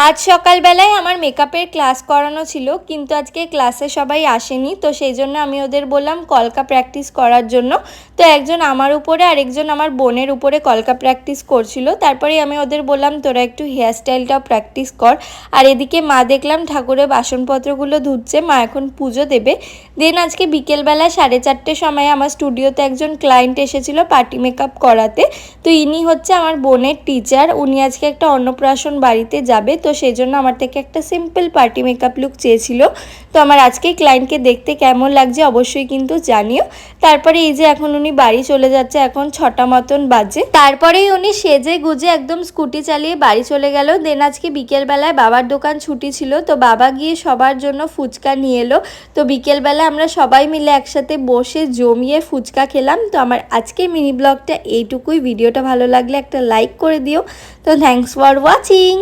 আজ সকালবেলায় আমার মেকআপের ক্লাস করানো ছিল, কিন্তু আজকে ক্লাসে সবাই আসেনি, তো সেই জন্য আমি ওদের বললাম কলকা প্র্যাকটিস করার জন্য। তো একজন আমার উপরে আর একজন আমার বোনের উপরে কলকা প্র্যাকটিস করছিল। তারপরে আমি ওদের বললাম তোরা একটু হেয়ারস্টাইলটাও প্র্যাকটিস কর। আর এদিকে মা দেখলাম ঠাকুরের বাসনপত্রগুলো ধুচ্ছে, মা এখন পুজো দেবে। দেন আজকে বিকেলবেলা 4:30 সময় আমার স্টুডিওতে একজন ক্লায়েন্ট এসেছিল পার্টি মেকআপ করাতে। তো ইনি হচ্ছে আমার বোনের টিচার, উনি আজকে একটা অন্নপ্রাশন বাড়িতে যাবে, তো সেই জন্য আমার থেকে একটা সিম্পল পার্টি মেকআপ লুক চেয়েছিল। তো আমার আজকে ক্লায়েন্টকে দেখতে কেমন লাগছে অবশ্যই কিন্তু জানিও। তারপরে এই যে এখন উনি বাড়ি চলে যাচ্ছে, এখন 6টা মতন বাজে। তারপরেই উনি সেজে গুজে একদম স্কুটি চালিয়ে বাড়ি চলে গেল। দেন আজকে বিকেলবেলায় বাবার দোকান ছুটি ছিল, তো বাবা গিয়ে সবার জন্য ফুচকা নিয়ে এলো। তো বিকেলবেলা আমরা সবাই মিলে একসাথে বসে জমিয়ে ফুচকা খেলাম। তো আমার আজকে মিনি ব্লগটা এইটুকুই। ভিডিওটা ভালো লাগলে একটা লাইক করে দিও। তো থ্যাঙ্কস ফর ওয়াচিং।